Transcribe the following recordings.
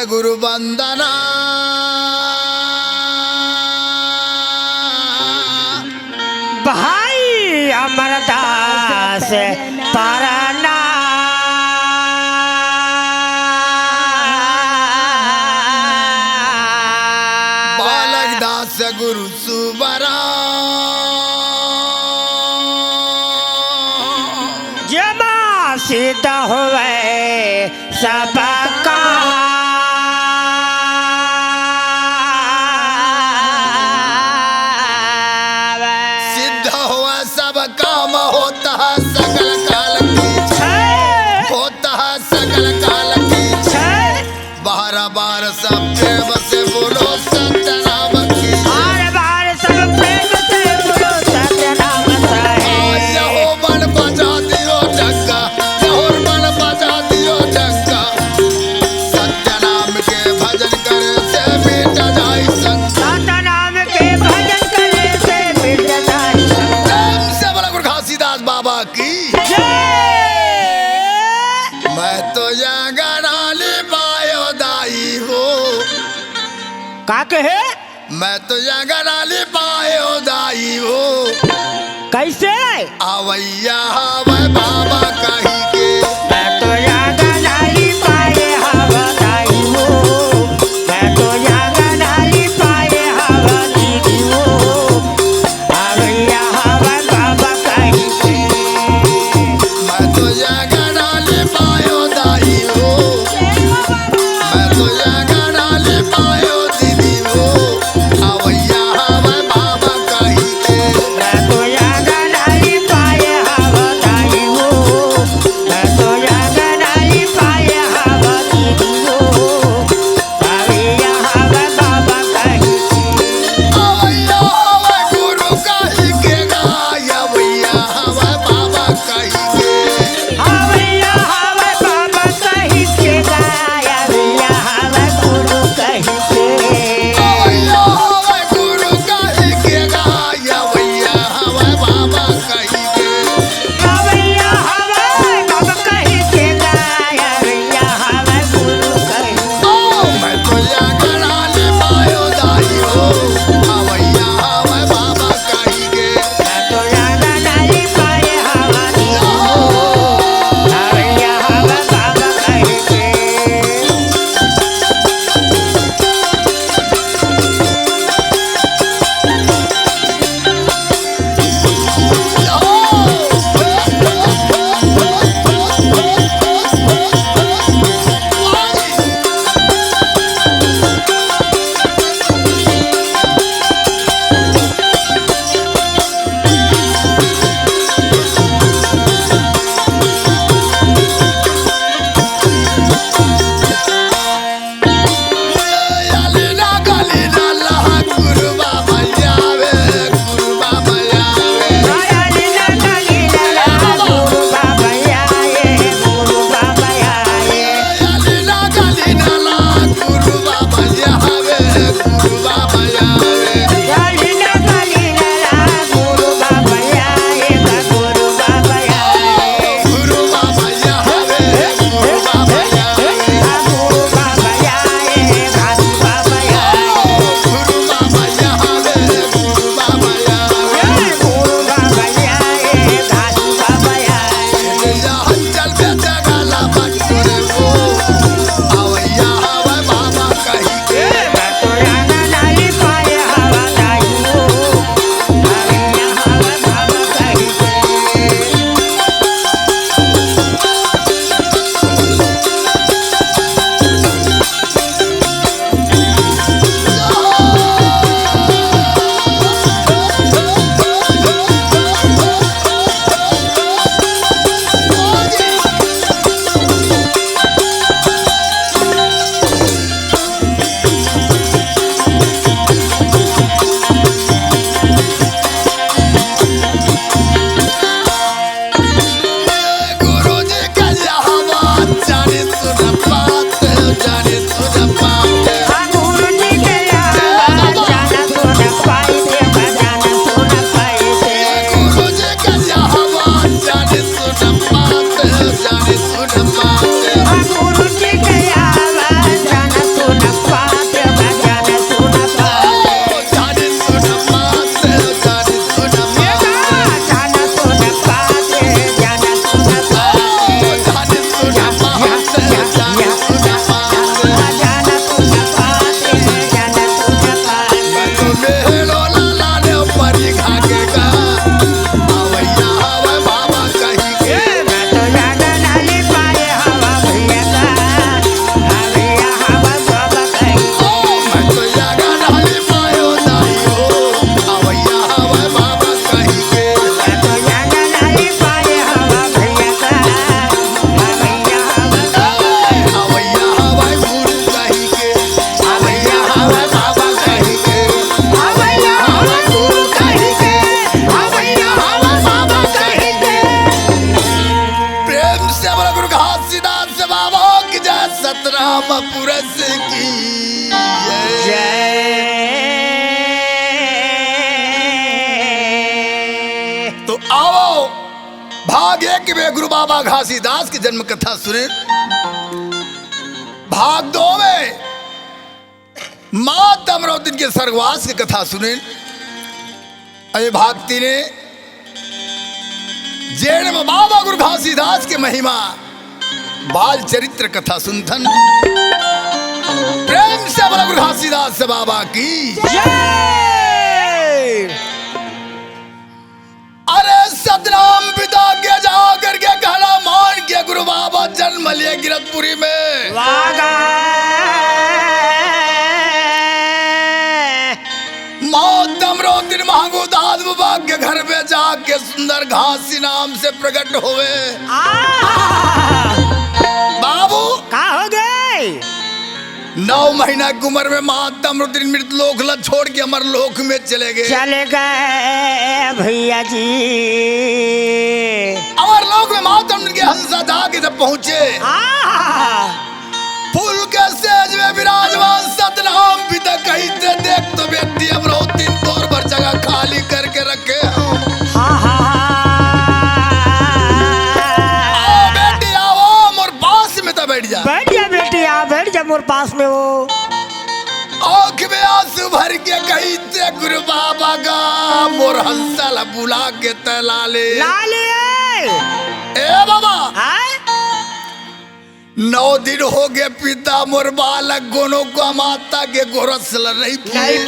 गुरु वंदना भाई अमरदास पाराना बालक दास गुरु सुबरा जमा सीधा हुए सबका सिद्ध हुआ सब काम होता है सकल काल की होता है सकल काल की बार बार सब प्रेम से बोलो सत्य नाम की बार बार सब प्रेम से बोलो सत्य नाम यहो मन बजा दियो डंका यहो मन बजा दियो डंका सत्य नाम के भजन करे से मिट जाए संग सत्य नाम के भजन करे से मिट जाए प्रेम से बोला गुरु घासीदास बाबा की मैं तो यहाँ गनाली पायो दाई हो का कहे मैं तो यहाँ गनाली पायो दाई हो कैसे आवैया हवे बाबा कहीं के मैं तो याद नहीं पाए हवा दाई हो मैं तो याद नहीं पाए हवा दीदी हो आवैया हवा बाबा कहीं के मैं तो यहाँ गनाली पायो दाई हो मैं तो यहाँ गनाली पायो दीदी हो आवैया हवे बाबा कहीं के मैं तो याद नहीं पाए हवा दाई हो रामपुरस की जय। तो आओ भाग एक में गुरु बाबा घासीदास की जन्म कथा सुने। भाग दो में मां तमरोदन के स्वर्गवास की कथा सुने। अरे भाग तीने जेड़ में बाबा गुरु घासीदास के महिमा बाल चरित्र कथा सुनथन। प्रेम से बोला गुरु घासीदास बाबा की जय। अरे सतनाम पिता के जाकर के कहना मान के गुरु बाबा जन्म लिए गिरतपुरी में। वागा तमरोदन महंगू दाद बाबा के घर में जाके सुंदर घासी नाम से प्रकट हुए। बाबू का हो गए? 9 महीना की उम्र में मां तमरोदन मृत लोक ला छोड़ के अमर लोक में चले गए। चले गए भैया जी। अमर लोक में मां तमरोदन के हंसा जाके जब पहुंचे फूल के सेज में विराजमान सतनाम पिता कहते देख तो बेटी अमरोदन तौर पर जगह खाली करके रखे हूं। आओ बेटी आओ मोर पास में तो बैठ जा। बैठ जा बेटी, आ बैठ जा मोर पास में। वो आंख में आंसू भर के कहते गुरु बाबा का मोर हंसा ला बुला के तला ले। लाली ए बाबा 9 दिन हो गए पिता मोर बालक गोनो को माता के गोरस नहीं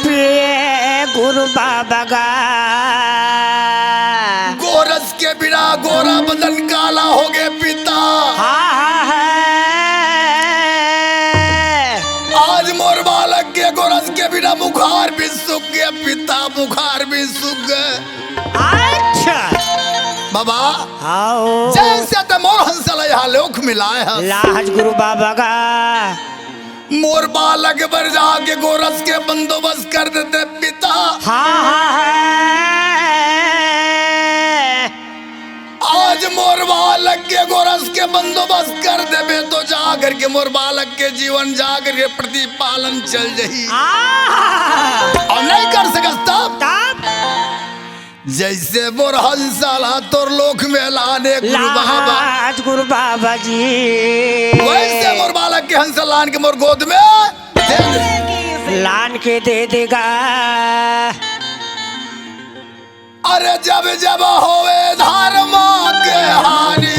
पिए गुरु बाबा का। गोरस के बिना गोरा बदन काला हो गए पिता। आज मोर बालक के गोरस के बिना बुखार भी सूख गया पिता, बुखार भी सूख गए। अच्छा बाबा आओ जैसे तो मोर हंसला यहाँ लोक मिलाए हैं। लाज गुरु बाबा का। मोर बालक पर जाके गोरस के बंदोबस्त कर देते पिता। आज मोर बालक के गोरस के बंदोबस्त कर देवे तो जाकर के मोर बालक के जीवन जाकर के प्रतिपालन चल जाही। और नहीं कर सकता जैसे मोर हंसाला तोर लोक में लाने गुरु बाबा। गुरु बाबा जी वैसे मोर बालक के हंसा लान के मोर गोद में दे दे। लान के दे देगा। अरे जब जब होवे धर्म के हानि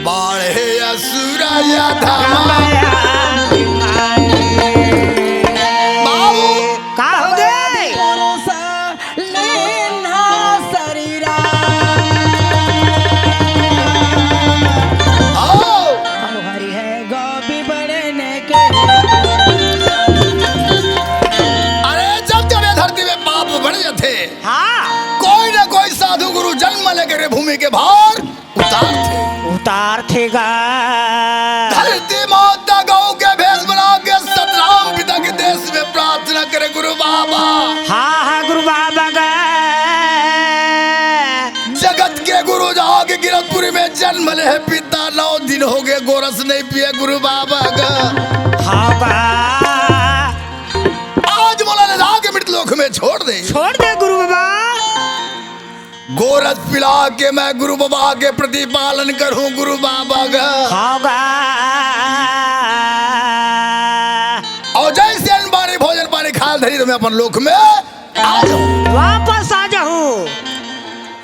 बाढ़े असुर या धमा। भूमि के भार उतार थेगा। धरती माता गौ के भेष बना के सतनाम पिता के देश में प्रार्थना करे गुरु बाबा। हाँ गुरु बाबा का। जगत के गुरु जाके गिरतपुरी में जन्म ले पिता। 9 दिन हो गए गोरस नहीं पिए गुरु बाबा का। आज बोला ले जाके मृत लोक में छोड़ दे गुरु बाबा। गोरस पिला के मैं गुरु बाबा के प्रतिपालन करूं गुरु बाबा का। और जैसे अन्न पानी भोजन पानी खा धरी तो मैं अपन लोक में आ जाऊं, वापस आ जाऊं।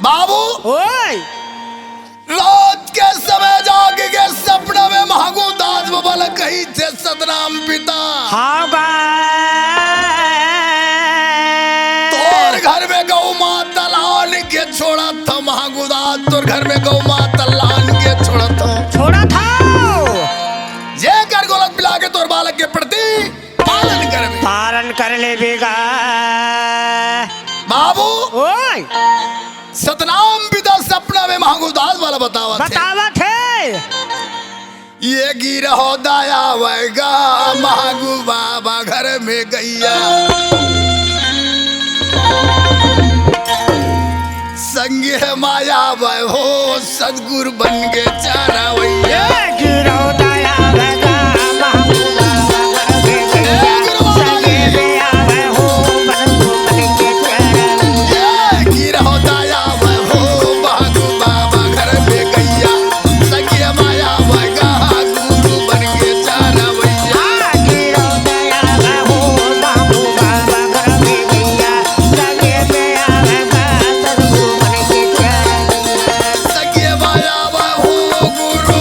बाबू ओए रात के समय जाके के सपना में महंगू दास बाबा कही थे सतनाम पिता। तोर घर में गौ माता लान के छोड़ा था महंगू दास। तोर घर में गौ माता लान के छोड़ा था जे कर गोलक पिला के तोर बालक के प्रति पालन कर ले बेगा। बाबू ओए सतनाम पिता सपना में महंगू दास वाला बतावा थे। ये गिर हो दया वैगा महंगू बाबा घर में गैया संग संगे माया वह हो सदगुरु बन के चारवैया गिरो दया लगा महबूबा घर में गैया संगे में आवे हो बंधु बन के चारवैया गिरो दया वह हो बागु बाबा घर में गैया संगे माया वगा गुरु बन के चारवैया गिरो दया हो महबूबा घर में गैया संगे में आवे सदगुरु बन के चारवैया संगे माया वह हो गुरु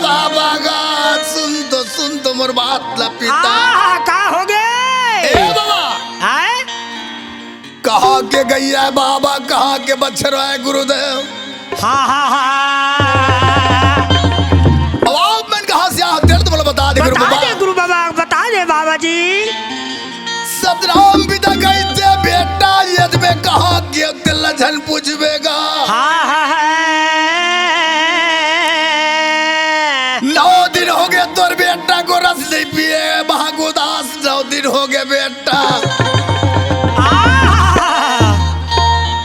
बाबा का सुन तो मोर बात ला पिता का हो गए ए बाबा आए कहा के गैया बाबा कहा के बच्चर है गुरुदेव हा अब आप मैंने कहा से आप तेरे तो बोला बता दे गुरु बाबा बता दे बाबा जी सतराम पिता कहते बेटा यद में कहा के तिलझन पूछबेगा हा 9 दिन हो गए तोर बेटा को रस नहीं पिए महागुदास 9 दिन हो गए बेटा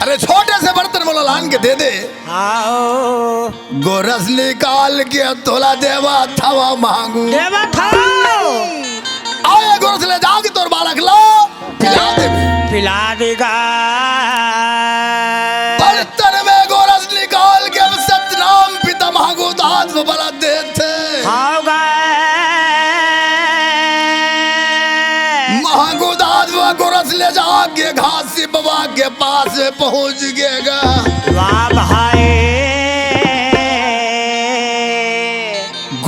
अरे छोटे से बर्तन बोला लान के दे दे आओ गोरस निकाल के तोला देवा थवा मांगू देवा खाओ आए गोरस ले जाओगे तोर बालक लो पिला दे पिला देगा बर्तन में गोरस निकाल के सतनाम पिता महागुदास को बला देते होगा महागुदास वो गोरस ले जाके घासी बाबा के पास पहुंच गएगा वाह भाई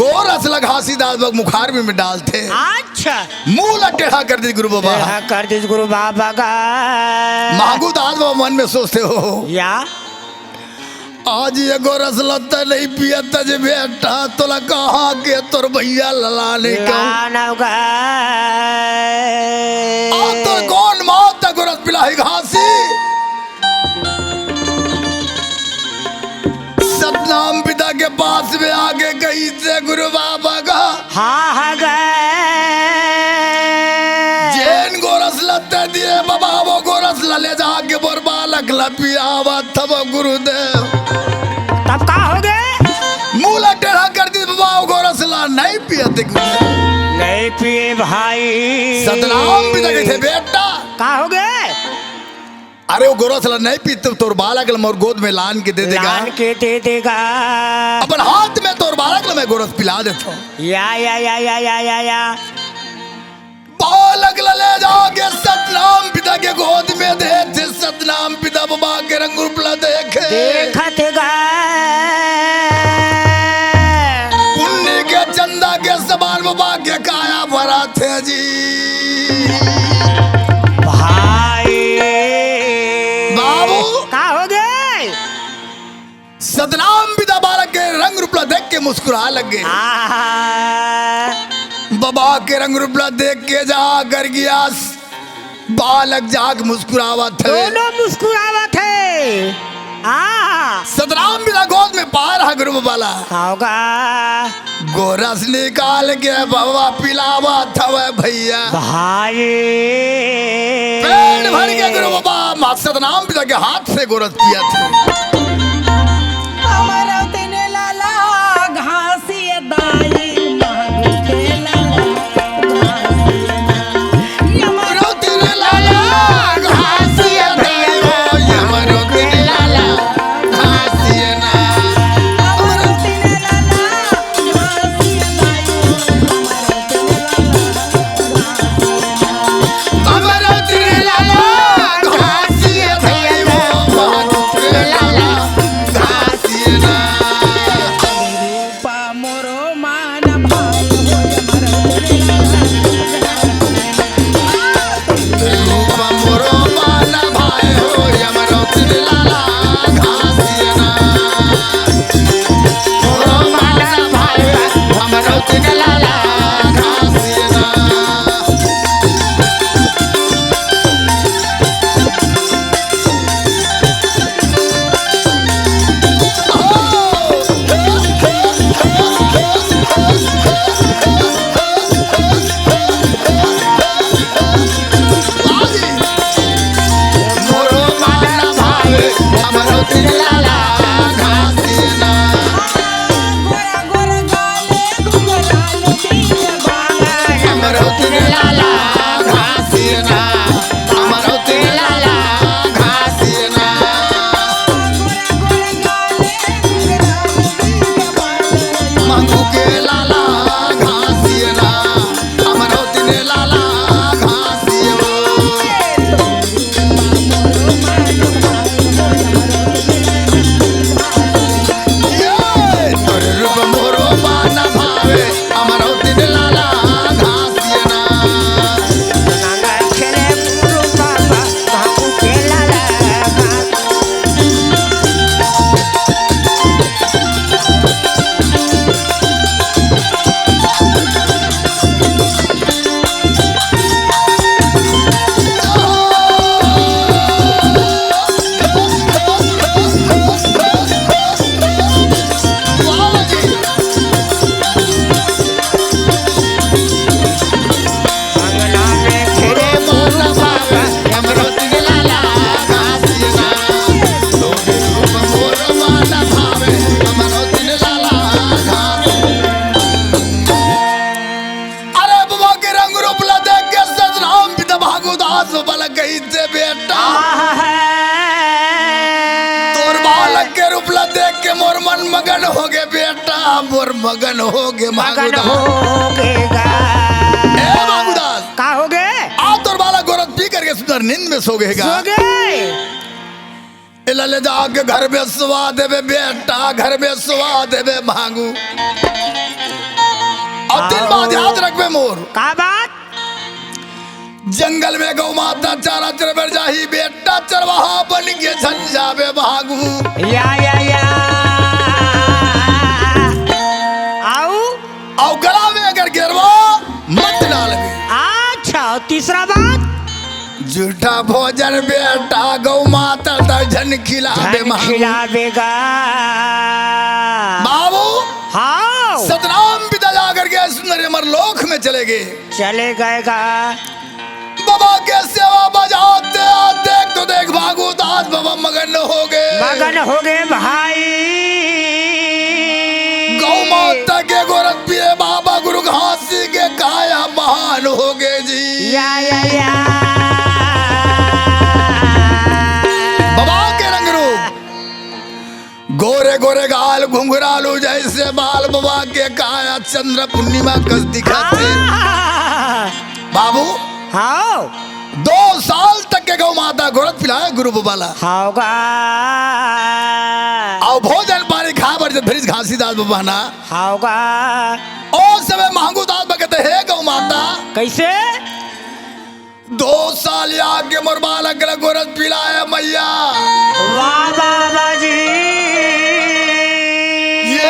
गोरस लगा घासीदास बाबा मुखार में डालते अच्छा मुंह टेढ़ा कर दी गुरु बाबा टेढ़ा कर दी गुरु बाबा का महागुदास बाबा मन में सोचते हो या आज ये गोरस लत्ता नहीं पियता जे बेटा तोला कहा के तोर भैया ललाने का लानगा तो कौन मौत तक गोरस पिलाई घासी सतनाम पिता के पास में आगे गई से गुरु बाबा का हा गए जैन गोरस लत्ते दिए बाबा वो गोरस ले जाके बोर बालक पियावा तब गुरुदेव तब का हो गए मूला टेढ़ा कर दी बाबा वो गोरस नहीं पियते नहीं पिए भाई सतनाम पिता के थे बेटा का हो गए अरे वो गोरस नहीं पीते तोर बालक मोर गोद में लान के दे देगा लान के दे देगा अपन हाथ में तोर बालक मैं गोरस पिला देता हूँ या बालक ले जाके सतनाम पिता के गोद में दे थे सतनाम पिता बाबा के रंग रूप देखे देखत पुण्य के चंदा के समान बाबा के काया भरा थे जी भाई बाबू का हो गए सतनाम पिता बालक के रंग रूप देख के मुस्कुरा लगे बाबा के रंग रूप देख के जा कर गया बालक जाग मुस्कुरावा थे दोनों मुस्कुरावा थे सतनाम पिता गोद में पा रहा गुरु बाला होगा गोरस निकाल के बाबा पिलावा था वह भैया भाई पेट भर के गुरु बाबा सतनाम पिता के हाथ से गोरस पिया था मोरो मान बालक गई थे बेटा तोर बालक के रूपला देख के मोर मन मगन हो गए बेटा मोर मगन हो गए मगन हो गेगा मांगूदास का हो गए आ तोर बालक गोरख पी करके सुंदर नींद में सो गएगा सो गए ले जाके घर में सुवा देवे बेटा घर में सुवा देवे मांगू और दिन बाद याद रखबे मोर का बात जंगल में गौ माता चारा चरबर जाही बेटा चरवाहा बन के झन जावे मांगू या आओ गला में अगर गिरवा मत डालबे अच्छा तीसरा बात झूठा भोजन बेटा गौ माता दर्जन खिलावे खिलावेगा बाबू हाँ सतनाम पिता जाकर के सुंदर अमर लोक में चले गए चले गएगा बाबा के सेवा बजाते देख तो देख भागू दास बाबा मगन हो गए भाई गौ माता के गोरख पिए बाबा गुरु घासी के काया महान हो गए जी या बाबा के रंग रूप गोरे गोरे गाल घुंघरालू जैसे बाल बाबा के काया चंद्र पूर्णिमा कस दिखाते बाबू हाँ 2 साल तक के गौ माता गोरख पिलाए गुरु बाबाला होगा और भोजन पानी खा बर जब फिर घासी दास बाबा ना होगा ओ समय मांगू दास बकते है गौ माता कैसे 2 साल आगे मोर बालक गोरख पिलाए मैया वाह बाबा जी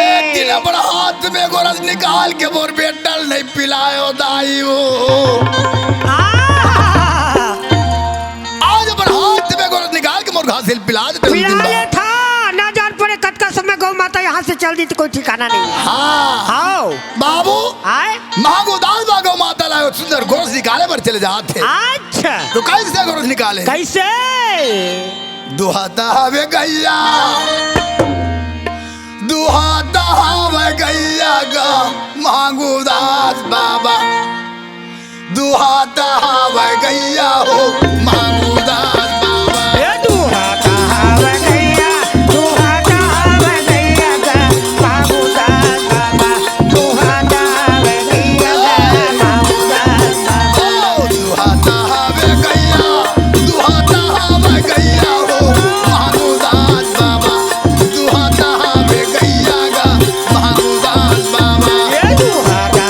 एक दिन अपना हाथ में गोरख निकाल के मोर बेटल नहीं पिलायो दाई हो आज अपना हाथ में गोरख निकाल के मोर घासिल पिला दे पिलाले था ना जान पड़े कद का समय गौ माता यहाँ से चल दी तो कोई ठिकाना नहीं हाँ हाँ बाबू आए मांगू दास बा गौ माता लाओ सुंदर गोरख निकाले पर चले जाते अच्छा तो कैसे गोरख निकाले कैसे दुहाता हवे गैया दुहाता हवे गैया गा मांगू दास बाबा दुहाता हवे गैया हो मांगू दास बाबा ये दुहाता हवे गैया गा मांगू दास बाबा दुहाता हवे गैया गा मांगू दास बाबा दुहाता हवे गैया हो मांगू दास बाबा दुहाता हवे गैया गा मांगू दास बाबा ये दुहाता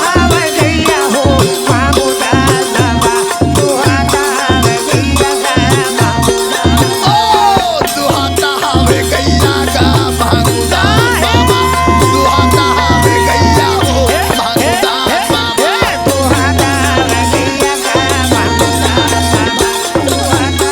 हवे गैया हो मांगू दास बाबा दुहाता हवे गैया गा दुहाता हवे गैया गा मांगू दास बाबा दुहाता हवे गैया हो मांगू दास बाबा दुहाता हवे गैया गा मांगू दास बाबा दुहाता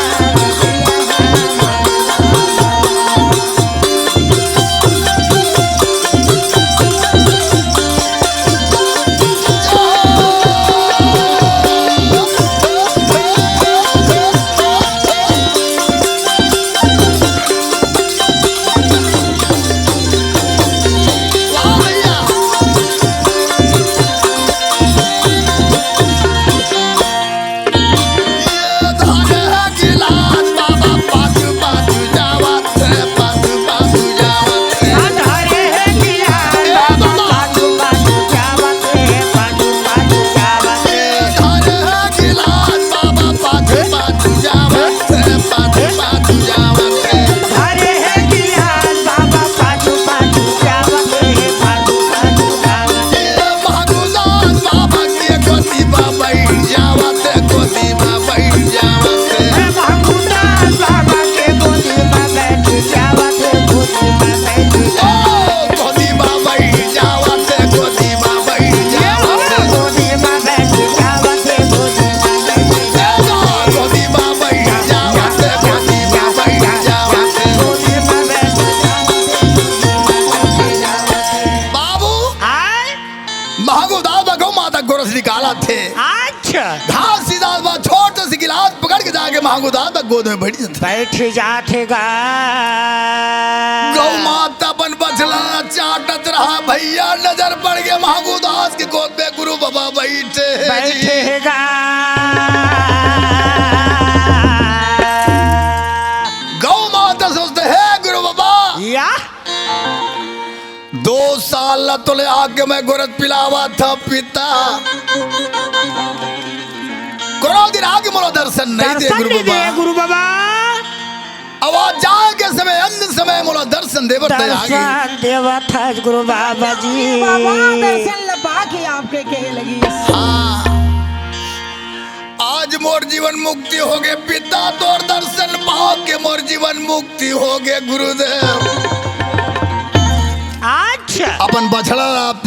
धरे है गिलास बाबा पाछू पाछू जावत है पाछू पाछू जावत धरे है गिलास बाबा पाछू पाछू जावत है पाछू पाछू जावत मांगू दास बाबा के गोदी में बैठ जावत है गोदी में बैठ जावत गोदी में बैठ जावत है गोदी में बैठ जावत गोदी में बैठ जावत बाबू आए महागो दास बा गौ माता गोरस निकाला थे अच्छा घास सीधा बा छोट सी गिलास पकड़ के जाके महागो दास बा गोद में बैठ जाते बैठ जाते गा गौ माता बन बचला चाटत रहा भैया नजर पड़ गया महागो दास के गोद में गुरु बाबा बैठे हैं जी। बैठेगा 2 साल तुले आगे मैं गुरत पिलावा था पिता करो दिन आगे मोला दर्शन नहीं दे दर्शन नहीं दे गुरु बाबा आवाज जाए के समय अन्य समय मोला दर्शन देवत आगे दर्शन देवा था गुरु बाबा जी बाबा दर्शन लपा के आपके के लगी हाँ आज मोर जीवन मुक्ति हो गए पिता तोर दर्शन पाओ के मोर जीवन मुक्ति हो गए गुरुदेव अच्छा अपन बछड़ा आप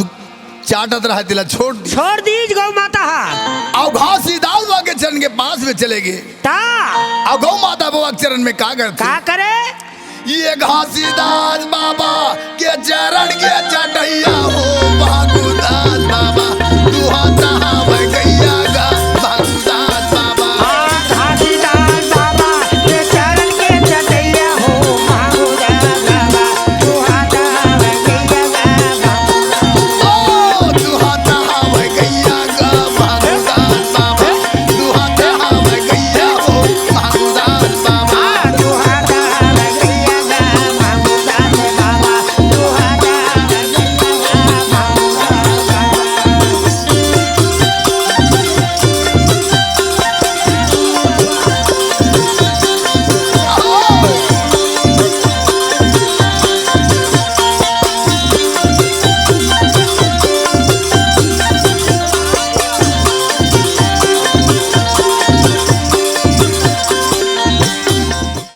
चाटत रहा तिला छोड़ दीज गौ माता अब घास ही दाल के चरण के पास में चले गए ता अब गौ माता बाबा के चरण में का करते का करे ये घासीदास बाबा के चरण के चटैया